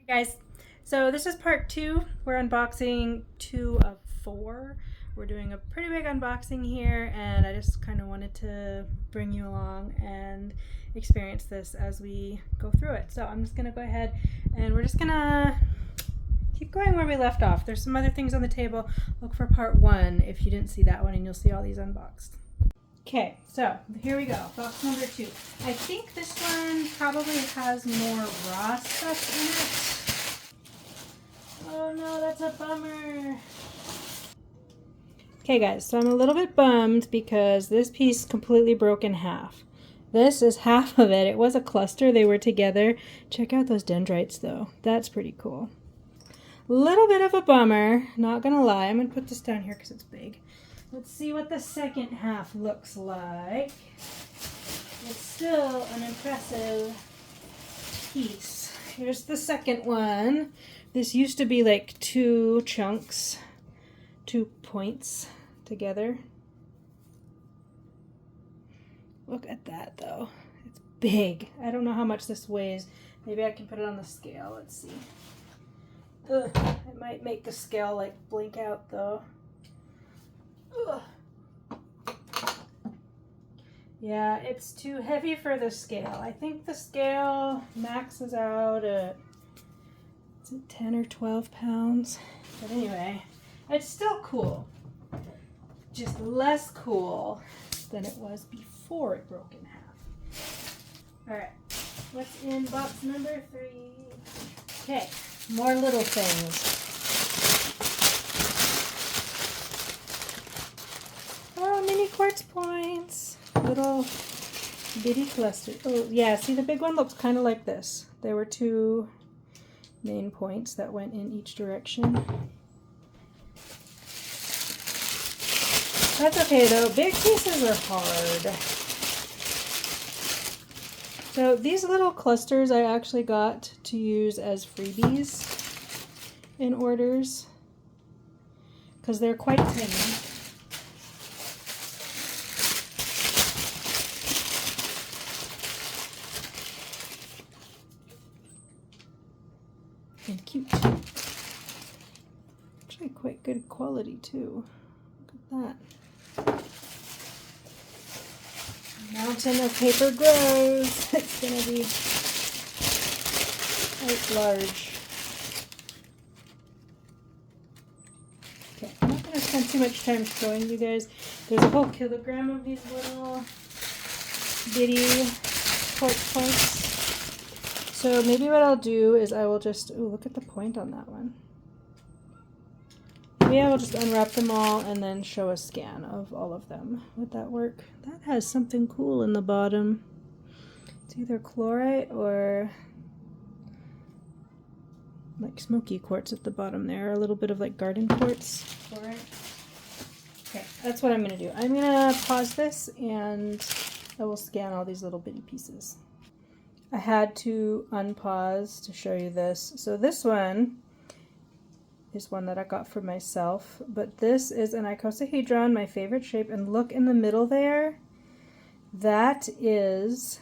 Guys, so this is part 2. We're unboxing 2 of 4. We're doing a pretty big unboxing here, and I just kind of wanted to bring you along and experience this as we go through it. So I'm just going to go ahead and we're just going to keep going where we left off. There's some other things on the table. Look for part 1 if you didn't see that one, and you'll see all these unboxed. Okay, so here we go. Box number 2. I think this one probably has more raw stuff in it. Oh no, that's a bummer. Okay guys, so I'm a little bit bummed because this piece completely broke in half. This is half of it. It was a cluster. They were together. Check out those dendrites though. That's pretty cool. Little bit of a bummer, not gonna lie. I'm gonna put this down here because it's big. Let's see what the second half looks like. It's still an impressive piece. Here's the second one. This used to be like 2 chunks, 2 points together. Look at that though. It's big. I don't know how much this weighs. Maybe I can put it on the scale. Let's see. Ugh, it might make the scale like blink out though. Ugh. Yeah, it's too heavy for the scale. I think the scale maxes out at 10 or 12 pounds. But anyway, it's still cool. Just less cool than it was before it broke in half. Alright, what's in box number 3? Okay, more little things. Oh, mini quartz points. Little bitty cluster. Oh, yeah, see the big one looks kind of like this. There were 2 main points that went in each direction. That's okay though, big pieces are hard. So these little clusters I actually got to use as freebies in orders because they're quite tiny. And cute. Actually quite good quality too. Look at that. Mountain of paper grows. It's gonna be quite large. Okay, I'm not gonna spend too much time showing you guys. There's a whole kilogram of these little bitty quartz points. So maybe what I'll do is I will just, ooh, look at the point on that one. Maybe I will just unwrap them all and then show a scan of all of them. Would that work? That has something cool in the bottom. It's either chlorite or like smoky quartz at the bottom there. A little bit of like garden quartz. Chlorite. Okay, that's what I'm going to do. I'm going to pause this and I will scan all these little bitty pieces. I had to unpause to show you this. So this one is one that I got for myself, but this is an icosahedron, my favorite shape, and look in the middle there. That is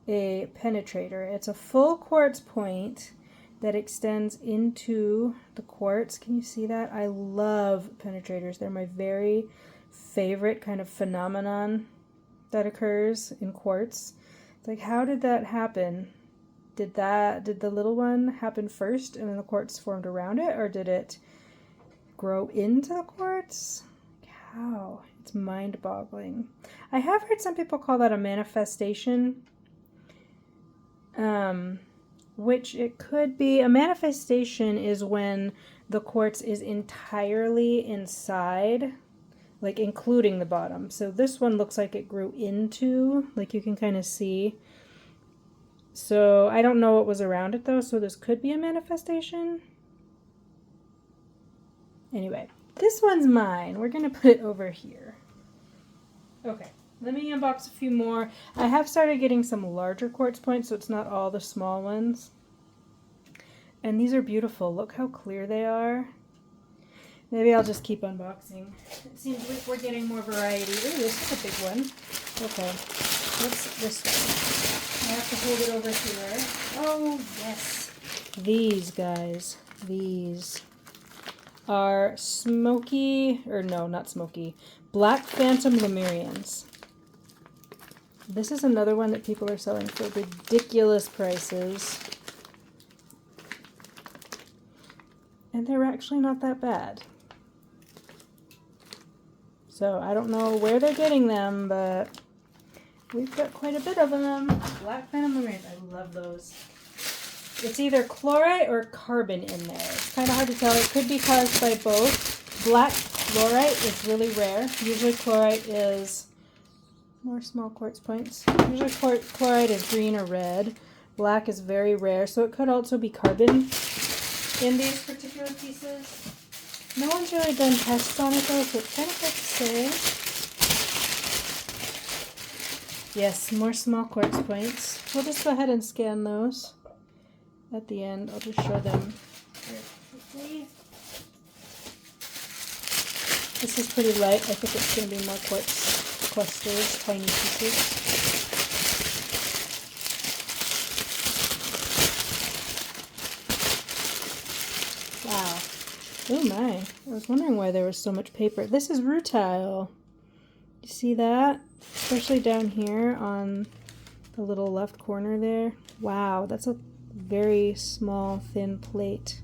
a penetrator. It's a full quartz point that extends into the quartz. Can you see that? I love penetrators. They're my very favorite kind of phenomenon that occurs in quartz. Like, how did that happen? Did the little one happen first and then the quartz formed around it, or did it grow into the quartz? How? It's mind-boggling. I have heard some people call that a manifestation, which it could be. A manifestation is when the quartz is entirely inside, like including the bottom. So this one looks like it grew into, like you can kind of see. So I don't know what was around it though, so this could be a manifestation. Anyway, this one's mine. We're gonna put it over here. Okay, let me unbox a few more. I have started getting some larger quartz points, so it's not all the small ones. And these are beautiful. Look how clear they are. Maybe I'll just keep unboxing. It seems like we're getting more variety. Ooh, this is a big one. Okay, what's this one? I have to hold it over here. Oh, yes. These guys, these are smoky, or no, not smoky, black Phantom Lemurians. This is another one that people are selling for ridiculous prices. And they're actually not that bad. So I don't know where they're getting them, but we've got quite a bit of them. Black Phantom Lemurians, I love those. It's either chlorite or carbon in there. It's kind of hard to tell. It could be caused by both. Black chlorite is really rare. Usually chlorite is more small quartz points. Usually chlorite is green or red. Black is very rare, so it could also be carbon in these particular pieces. No one's really done tests on it though, so it's kind of hard to say. Yes, more small quartz points. We'll just go ahead and scan those. At the end, I'll just show them very quickly. This is pretty light. I think it's going to be more quartz clusters, tiny pieces. Wow. Oh my. I was wondering why there was so much paper. This is rutile. You see that? Especially down here on the little left corner there. Wow, that's a very small, thin plate.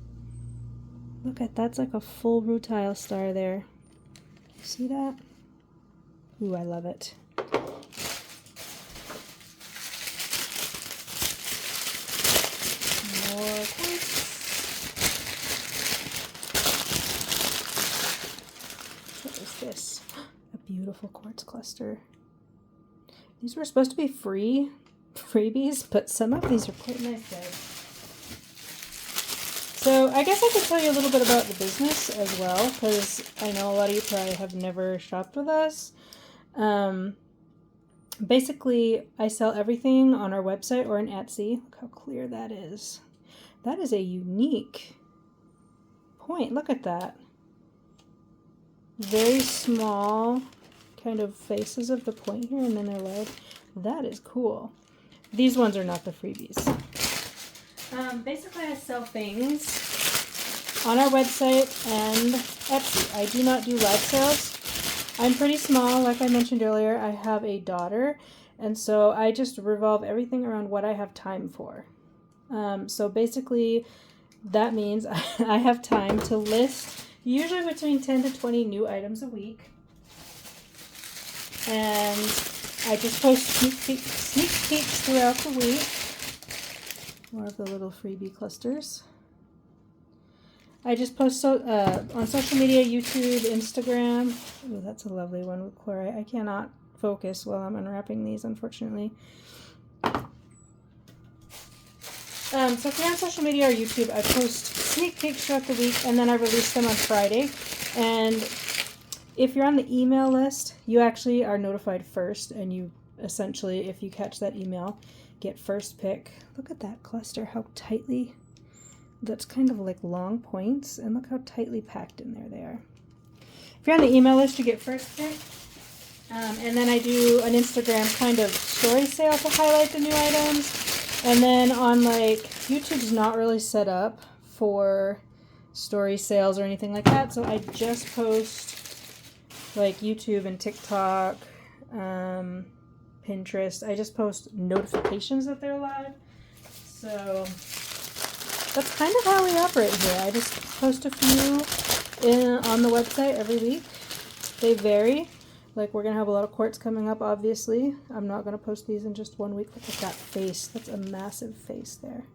Look at that's like a full rutile star there. See that? Ooh, I love it. More quartz. What is this? A beautiful quartz cluster. These were supposed to be freebies, but some of these are quite nice, guys. So I guess I could tell you a little bit about the business as well, because I know a lot of you probably have never shopped with us. Basically, I sell everything on our website or in Etsy. Look how clear that is. That is a unique point. Look at that. Very small kind of faces of the point here, and then they're large. That is cool. These ones are not the freebies. Basically, I sell things on our website and Etsy. I do not do live sales. I'm pretty small. Like I mentioned earlier, I have a daughter, and so I just revolve everything around what I have time for. So basically, that means I have time to list usually between 10 to 20 new items a week. And I just post sneak peeks throughout the week. More of the little freebie clusters. I just post on social media, YouTube, Instagram. Oh, that's a lovely one with chlorite. I cannot focus while I'm unwrapping these, unfortunately. So if you're on social media or YouTube, I post sneak peeks throughout the week, and then I release them on Friday. And if you're on the email list, you actually are notified first, and you essentially, if you catch that email, get first pick. Look at that cluster, how tightly, that's kind of like long points, and look how tightly packed in there they are. If you're on the email list, you get first pick. And then I do an Instagram kind of story sale to highlight the new items. And then on like, YouTube's not really set up for story sales or anything like that, so I just post like YouTube and TikTok, Pinterest. I just post notifications that they're live. So that's kind of how we operate here. I just post a few on the website every week. They vary. Like, we're going to have a lot of quartz coming up, obviously. I'm not going to post these in just 1 week. Look at that face. That's a massive face there.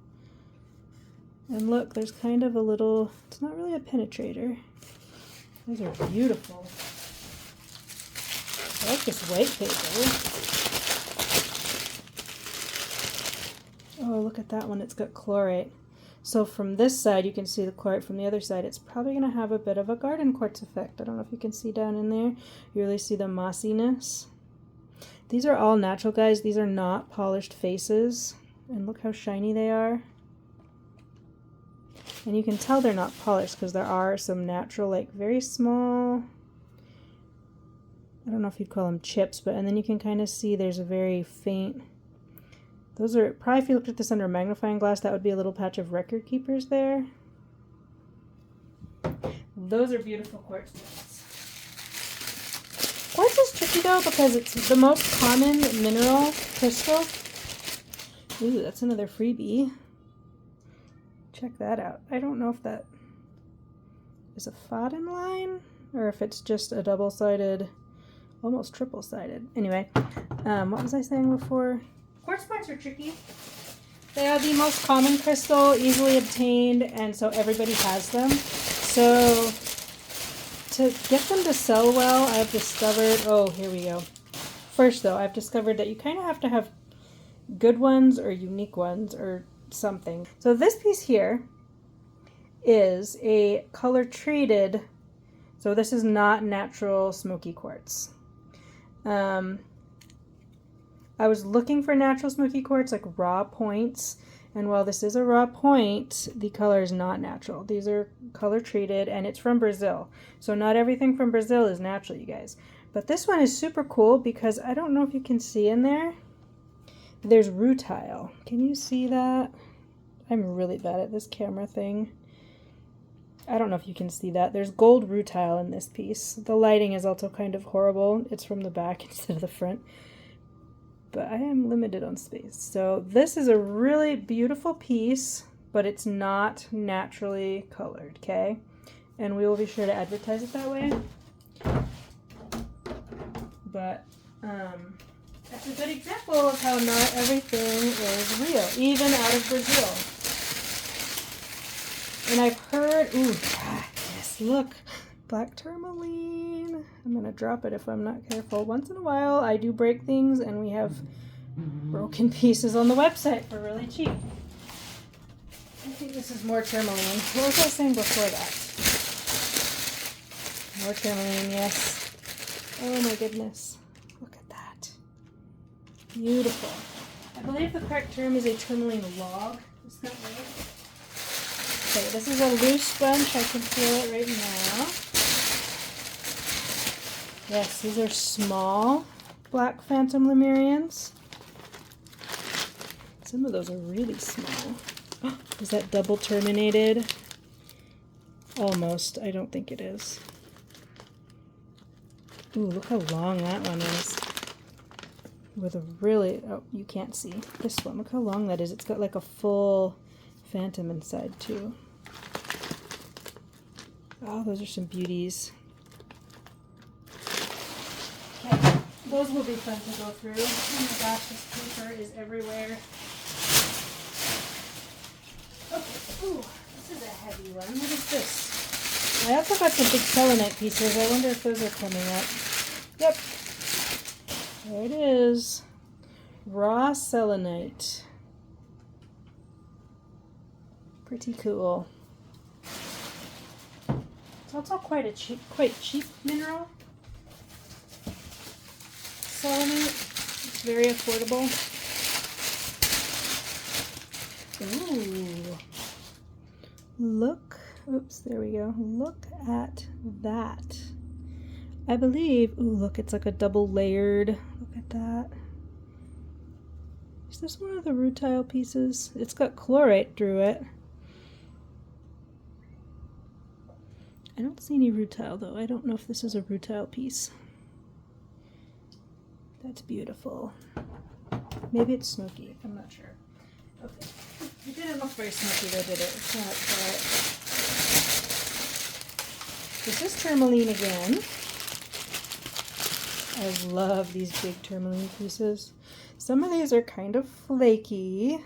And look, there's kind of a little, it's not really a penetrator. Those are beautiful. I like this white paper. Oh, look at that one. It's got chlorite. So from this side, you can see the chlorite. From the other side, it's probably going to have a bit of a garden quartz effect. I don't know if you can see down in there. You really see the mossiness. These are all natural, guys. These are not polished faces. And look how shiny they are. And you can tell they're not polished because there are some natural, like very small, I don't know if you'd call them chips, but and then you can kind of see there's a very faint, Those are probably, if you looked at this under a magnifying glass, that would be a little patch of record keepers there. Those are beautiful quartz points. Quartz is tricky though because it's the most common mineral crystal. Ooh, that's another freebie. Check that out. I don't know if that is a Phantom line or if it's just a double-sided, almost triple-sided. Anyway, what was I saying before? Quartz points are tricky. They are the most common crystal, easily obtained, and so everybody has them. So to get them to sell well, I've discovered, oh, here we go. First though, I've discovered that you kind of have to have good ones or unique ones or something. So this piece here is a color treated, so this is not natural smoky quartz. I was looking for natural smoky quartz, like raw points, and while this is a raw point, the color is not natural. These are color treated, and it's from Brazil. So not everything from Brazil is natural, you guys. But this one is super cool because I don't know if you can see in there. There's rutile. Can you see that? I'm really bad at this camera thing. I don't know if you can see that. There's gold rutile in this piece. The lighting is also kind of horrible. It's from the back instead of the front. But I am limited on space. So this is a really beautiful piece, but it's not naturally colored, okay? And we will be sure to advertise it that way. But that's a good example of how not everything is real, even out of Brazil. And I've heard, ooh, yes, look, black tourmaline. I'm gonna drop it if I'm not careful. Once in a while, I do break things, and we have broken pieces on the website for really cheap. I think this is more tourmaline. What was I saying before that? More tourmaline, yes. Oh my goodness. Look at that. Beautiful. I believe the correct term is a tourmaline log. Is that right? Okay, this is a loose bunch. I can feel it right now. Yes, these are small black Phantom Lemurians. Some of those are really small. Is that double terminated? Almost. I don't think it is. Ooh, look how long that one is. With a really, oh, you can't see this one. Look how long that is. It's got like a full phantom inside too. Oh, those are some beauties. Okay, those will be fun to go through. Oh my gosh, this paper is everywhere. Okay, ooh, this is a heavy one. What is this? I also got some big selenite pieces. I wonder if those are coming up. Yep. There it is. Raw selenite. Pretty cool. It's also quite cheap mineral. Selenite. It's very affordable. Ooh. Look. Oops, there we go. Look at that. I believe, ooh, look, it's like a double layered. Look at that. Is this one of the rutile pieces? It's got chlorite through it. I don't see any rutile though. I don't know if this is a rutile piece. That's beautiful. Maybe it's smoky. I'm not sure. Okay. It didn't look very smoky though, did it? It's not quiet. This is tourmaline again. I love these big tourmaline pieces. Some of these are kind of flaky,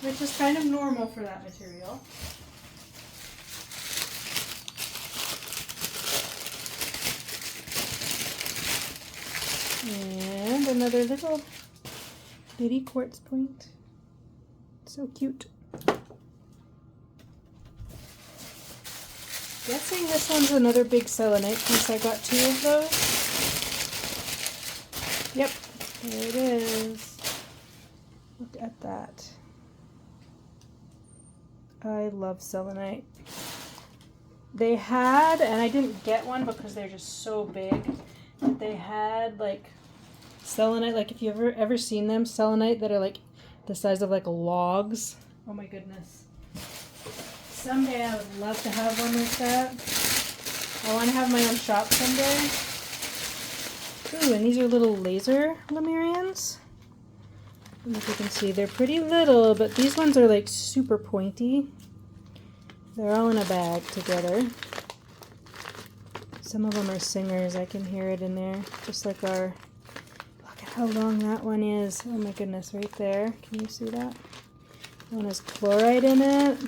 which is kind of normal for that material. And another little bitty quartz point. So cute. Guessing this one's another big selenite piece. I got 2 of those. Yep, there it is. Look at that. I love selenite. They had, and I didn't get one because they're just so big, but they had like Selenite, like if you've ever seen them, selenite that are like the size of like logs. Oh my goodness. Someday I would love to have one like that. I want to have my own shop someday. Ooh, and these are little laser Lemurians. I don't know if you can see, they're pretty little, but these ones are like super pointy. They're all in a bag together. Some of them are singers, I can hear it in there, just like our, look at how long that one is. Oh my goodness, right there. Can you see that? That one has chloride in it.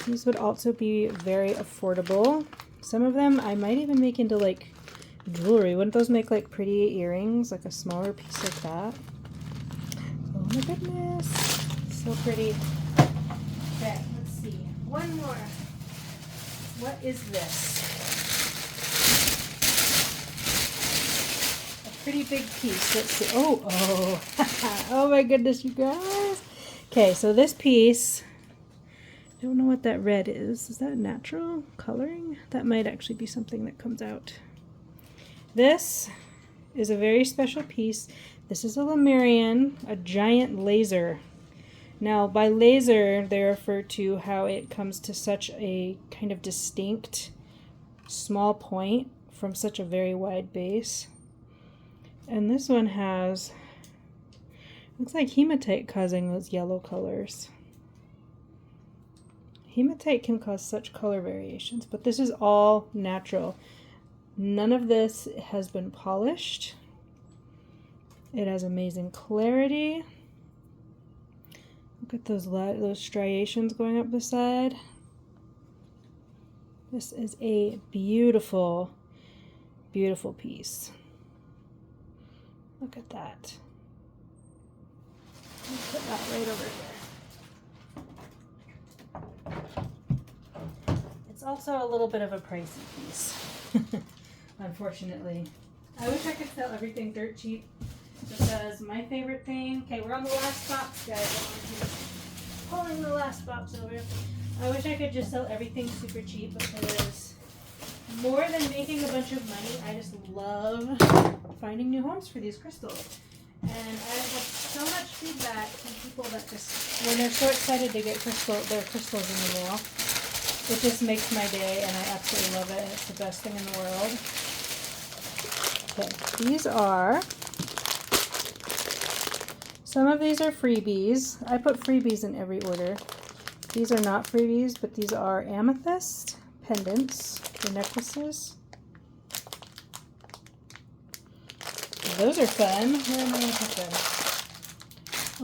These would also be very affordable. Some of them I might even make into like jewelry. Wouldn't those make like pretty earrings, like a smaller piece like that? Oh my goodness, so pretty. Okay, let's see. One more. What is this? A pretty big piece. Let's see. Oh, oh my goodness, you guys. Okay, so this piece, I don't know what that red is. Is that natural coloring? That might actually be something that comes out. This is a very special piece. This is a Lemurian, a giant laser. Now, by laser, they refer to how it comes to such a kind of distinct small point from such a very wide base. And this one has, looks like hematite causing those yellow colors. Hematite can cause such color variations, but this is all natural. None of this has been polished. It has amazing clarity. Look at those striations going up the side. This is a beautiful, beautiful piece. Look at that. Put that right over here. It's also a little bit of a pricey piece, unfortunately. I wish I could sell everything dirt cheap, because my favorite thing, okay, we're on the last box, guys. I want to keep pulling the last box over. I wish I could just sell everything super cheap, because more than making a bunch of money, I just love finding new homes for these crystals. And I've had so much feedback from people that just, when they're so excited to get their crystals in the mail, it just makes my day, and I absolutely love it, and it's the best thing in the world. Okay, these are, some of these are freebies. I put freebies in every order. These are not freebies, but these are amethyst pendants for necklaces. Those are fun. Where am I going to put them?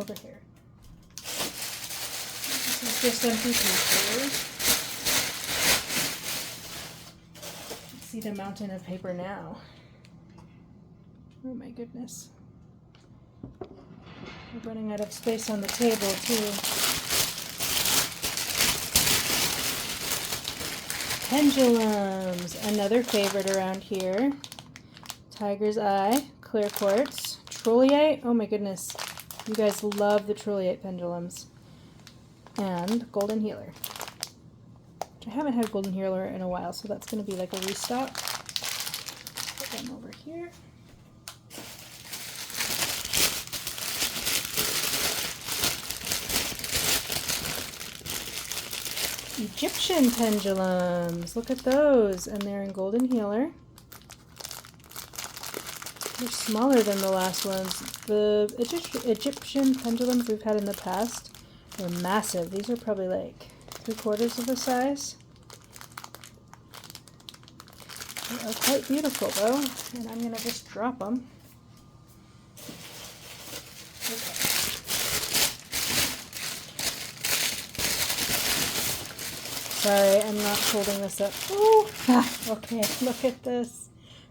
Over here. This is just empty pieces. Let's see the mountain of paper now. Oh my goodness. We're running out of space on the table too. Pendulums, another favorite around here. Tiger's Eye, clear quartz, trolleite. Oh my goodness, you guys love the trolleite pendulums. And golden healer. I haven't had golden healer in a while, so that's going to be like a restock. Put them over here. Egyptian pendulums. Look at those. And they're in golden healer. They're smaller than the last ones. The Egyptian pendulums we've had in the past are massive. These are probably like 3/4 of the size. They are quite beautiful though. And I'm going to just drop them. Sorry, I'm not holding this up. Oh, okay, look at this.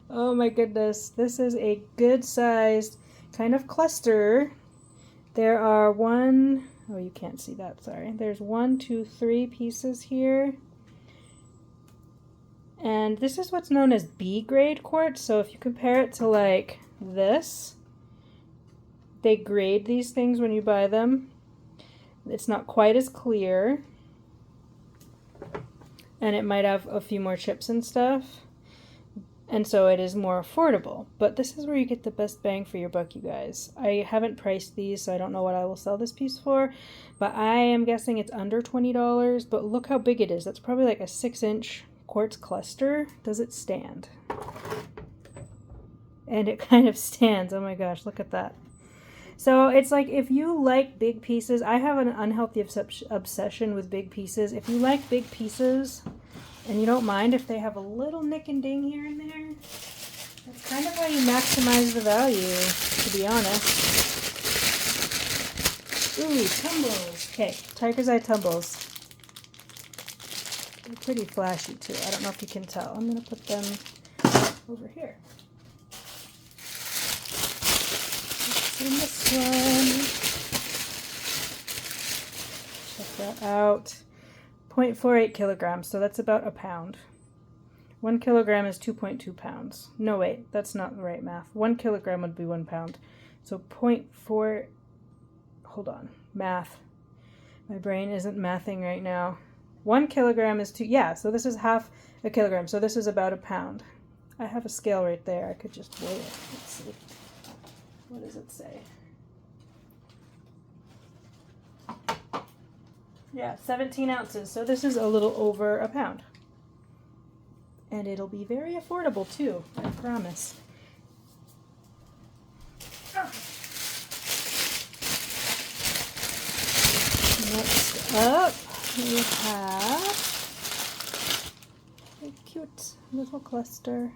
Oh my goodness. This is a good sized kind of cluster. There are oh, you can't see that, sorry. There's 1, 2, 3 pieces here. And this is what's known as B grade quartz. So if you compare it to like this, they grade these things when you buy them. It's not quite as clear. And it might have a few more chips and stuff. And so it is more affordable. But this is where you get the best bang for your buck, you guys. I haven't priced these, so I don't know what I will sell this piece for. But I am guessing it's under $20. But look how big it is. That's probably like a 6-inch quartz cluster. Does it stand? And it kind of stands. Oh my gosh, look at that. So it's like, if you like big pieces, I have an unhealthy obsession with big pieces. If you like big pieces and you don't mind if they have a little nick and ding here and there, that's kind of how you maximize the value, to be honest. Ooh, tumbles. Okay, Tiger's Eye tumbles. They're pretty flashy too. I don't know if you can tell. I'm going to put them over here. In this one. Check that out. 0.48 kilograms, so that's about a pound. 1 kilogram is 2.2 pounds. No, wait, that's not the right math. 1 kilogram would be 1 pound. So 0.4, hold on, math. My brain isn't mathing right now. 1 kilogram is 2, yeah, so this is half a kilogram, so this is about a pound. I have a scale right there. I could just weigh it. Let's see. What does it say? Yeah, 17 ounces. So this is a little over a pound. And it'll be very affordable too, I promise. Next up, we have a cute little cluster.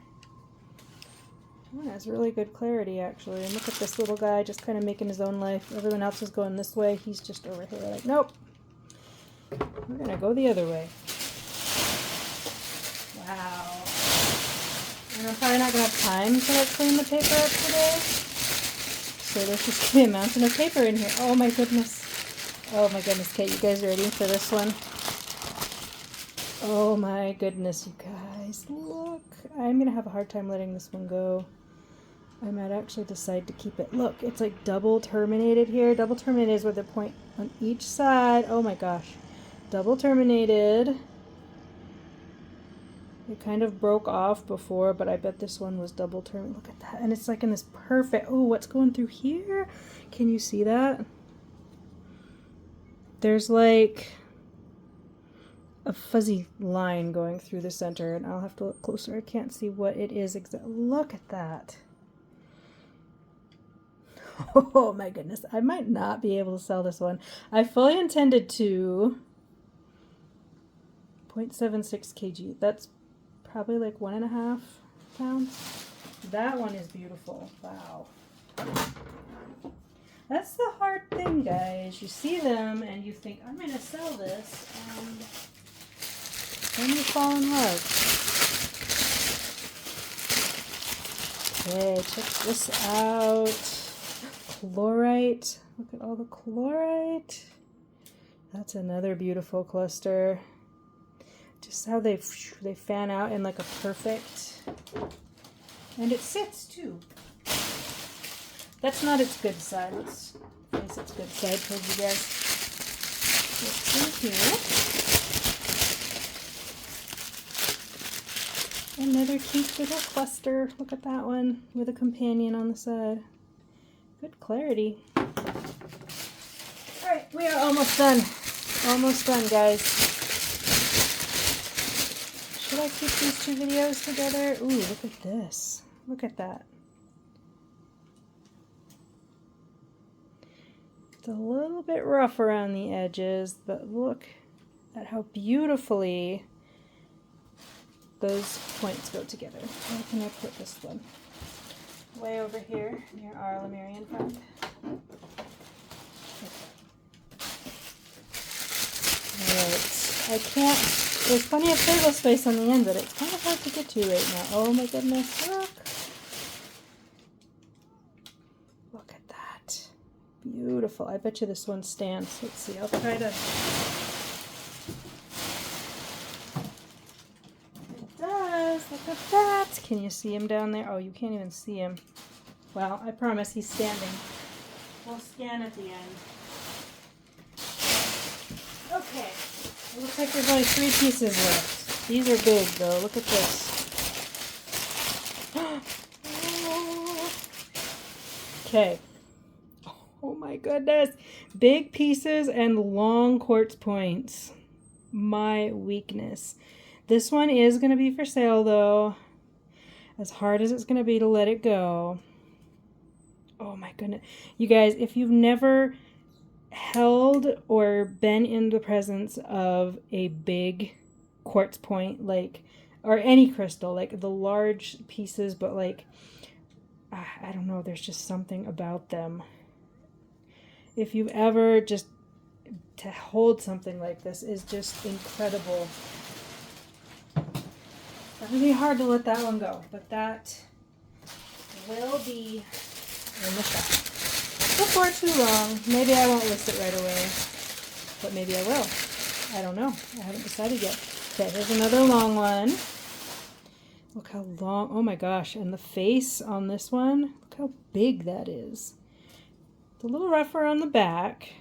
Oh, it has really good clarity, actually. And look at this little guy just kind of making his own life. Everyone else is going this way. He's just over here like, nope. We're going to go the other way. Wow. And I'm probably not going to have time to like clean the paper up today. So there's just going to be a mountain of paper in here. Oh my goodness. Oh my goodness. Okay, you guys ready for this one? Oh my goodness, you guys. Look. I'm going to have a hard time letting this one go. I might actually decide to keep it. Look, it's like double terminated here. Double terminated is with a point on each side. Oh my gosh. Double terminated. It kind of broke off before, but I bet this one was double terminated. Look at that. And it's like in this perfect... Oh, what's going through here? Can you see that? There's like a fuzzy line going through the center, and I'll have to look closer. I can't see what it is exactly. Look at that. Oh my goodness. I might not be able to sell this one. I fully intended to 0.76 kg. That's probably like 1.5 pounds. That one is beautiful. Wow. That's the hard thing, guys. You see them and you think, I'm going to sell this, and then you fall in love. Okay, check this out. Chlorite. Look at all the chlorite. That's another beautiful cluster. Just how they fan out in like a perfect, and it sits too. That's not its good side. Let's face its good side towards you guys. What's in here? Another cute little cluster. Look at that one with a companion on the side. Good clarity. Alright, we are almost done. Almost done, guys. Should I keep these two videos together? Ooh, look at this. Look at that. It's a little bit rough around the edges, but look at how beautifully those points go together. Where can I put this one? Way over here near our Lemurian friend. Alright, I can't, there's plenty of table space on the end, but it's kind of hard to get to right now. Oh my goodness, look. Look at that. Beautiful. I bet you this one stands. Let's see, I'll try to. It does. Look at that. Can you see him down there? Oh, you can't even see him. Well, I promise he's standing. We'll scan at the end. Okay. It looks like there's only 3 pieces left. These are big, though. Look at this. Okay. Oh my goodness. Big pieces and long quartz points. My weakness. This one is going to be for sale though. As hard as it's going to be to let it go. Oh my goodness. You guys, if you've never held or been in the presence of a big quartz point, like, or any crystal, like the large pieces, but like, I don't know, there's just something about them. If you've ever just, to hold something like this is just incredible. It's gonna be hard to let that one go, but that will be in the shop. Before too long. Maybe I won't list it right away, but maybe I will. I don't know. I haven't decided yet. Okay, here's another long one. Look how long. Oh my gosh. And the face on this one, look how big that is. It's a little rougher on the back,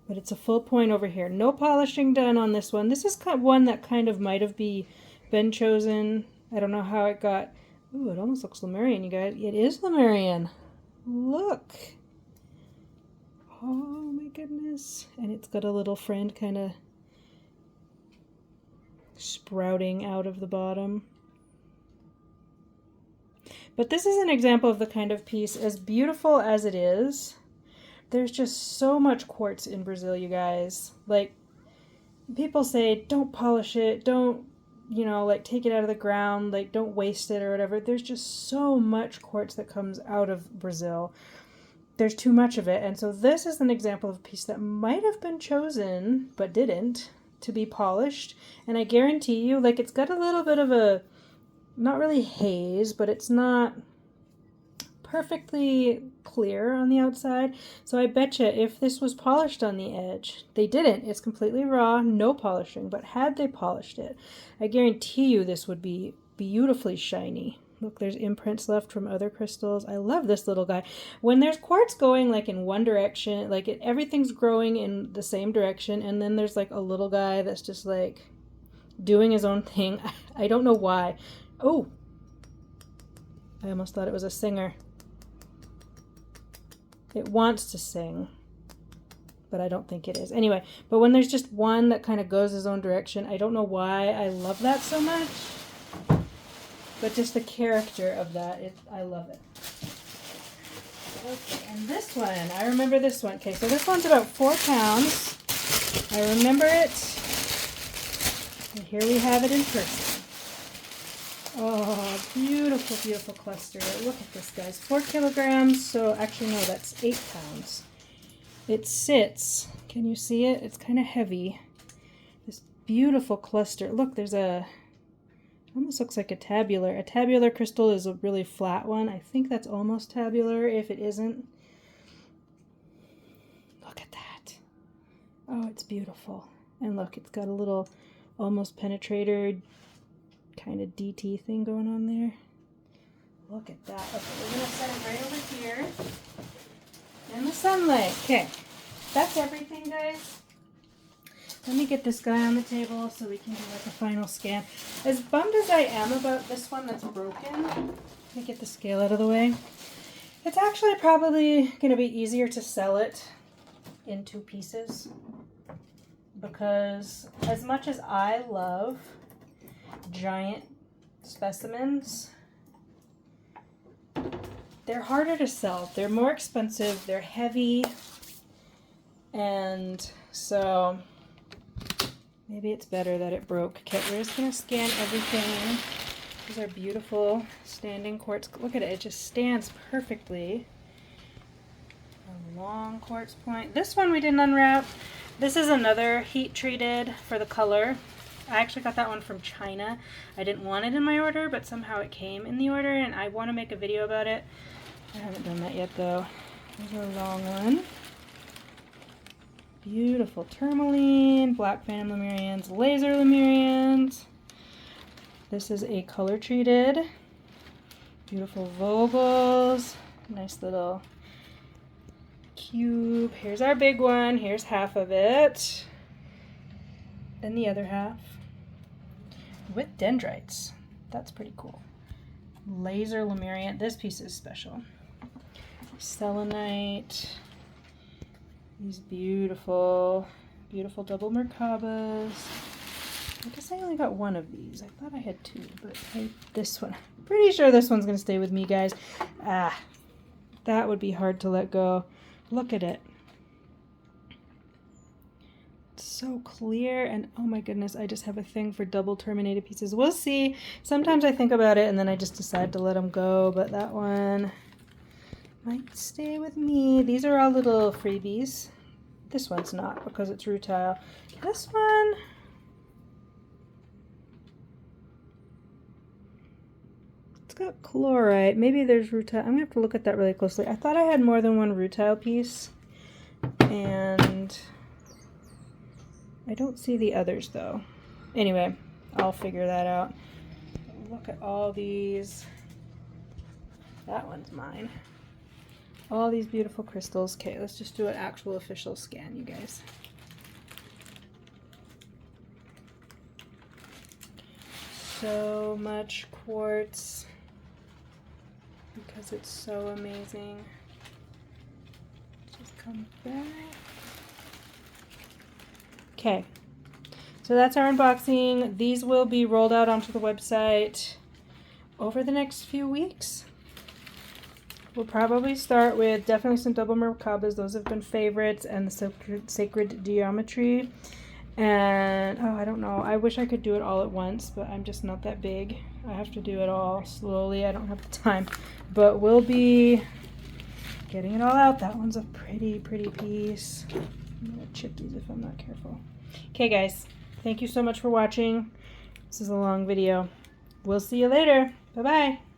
but it's a full point over here. No polishing done on this one. This is one that kind of might have been chosen. I don't know how it got. Ooh, it almost looks Lemurian, you guys. It is Lemurian. Look. Oh my goodness. And it's got a little friend kind of sprouting out of the bottom. But this is an example of the kind of piece, as beautiful as it is, there's just so much quartz in Brazil, you guys. Like, people say, don't polish it, don't, you know, like, take it out of the ground, like, don't waste it or whatever. There's just so much quartz that comes out of Brazil. There's too much of it. And so this is an example of a piece that might have been chosen, but didn't, to be polished. And I guarantee you, like, it's got a little bit of a, not really haze, but it's not perfectly clear on the outside. So I bet you if this was polished on the edge, they didn't. It's completely raw, no polishing. But had they polished it, I guarantee you this would be beautifully shiny. Look, there's imprints left from other crystals. I love this little guy. When there's quartz going like in one direction, like everything's growing in the same direction, and then there's like a little guy that's just like doing his own thing. I don't know why. Oh, I almost thought it was a singer. It wants to sing, but I don't think it is. Anyway, but when there's just one that kind of goes his own direction, I don't know why I love that so much. But just the character of that, I love it. Okay, and this one, I remember this one. Okay, so this one's about 4 pounds. I remember it. And here we have it in person. Oh, beautiful, beautiful cluster. Look at this, guys. 4 kilograms, so actually, no, that's 8 pounds. It sits, can you see it? It's kind of heavy. This beautiful cluster. Look, there's almost looks like a tabular. A tabular crystal is a really flat one. I think that's almost tabular if it isn't. Look at that. Oh, it's beautiful. And look, it's got a little almost penetrator kind of DT thing going on there. Look at that. Okay, we're going to set it right over here in the sunlight. Okay, that's everything, guys. Let me get this guy on the table so we can do like a final scan. As bummed as I am about this one that's broken, let me get the scale out of the way. It's actually probably going to be easier to sell it in 2 pieces, because as much as I love giant specimens, they're harder to sell. They're more expensive, they're heavy, and so maybe it's better that it broke. Okay, we're just going to scan everything. These are beautiful standing quartz. Look at it, it just stands perfectly. A long quartz point. This one we didn't unwrap. This is another heat treated for the color. I actually got that one from China. I didn't want it in my order, but somehow it came in the order, and I want to make a video about it. I haven't done that yet, though. Here's a long one. Beautiful Tourmaline, black Phantom Lemurians, laser Lemurians. This is a color treated. Beautiful Vogels. Nice little cube. Here's our big one. Here's half of it. And the other half with dendrites. That's pretty cool. Laser Lemurian. This piece is special. Selenite. These beautiful, beautiful double Merkabas. I guess I only got one of these. I thought I had two, but this one. Pretty sure this one's going to stay with me, guys. Ah, that would be hard to let go. Look at it. It's so clear, and oh my goodness, I just have a thing for double terminated pieces. We'll see. Sometimes I think about it, and then I just decide to let them go, but that one might stay with me. These are all little freebies. This one's not because it's rutile. This one... got chlorite. Maybe there's rutile. I'm gonna have to look at that really closely. I thought I had more than one rutile piece, and I don't see the others though. Anyway, I'll figure that out. Look at all these. That one's mine. All these beautiful crystals. Okay, let's just do an actual official scan, you guys. So much quartz. Because it's so amazing. Just come back. Okay, so that's our unboxing. These will be rolled out onto the website over the next few weeks. We'll probably start with definitely some double Merkabas. Those have been favorites, and the sacred geometry. And oh, I don't know, I wish I could do it all at once, but I'm just not that big. I have to do it all slowly. I don't have the time, but we'll be getting it all out. That one's a pretty piece. I'm gonna chip these if I'm not careful. Okay guys, thank you so much for watching. This is a long video. We'll see you later. Bye bye.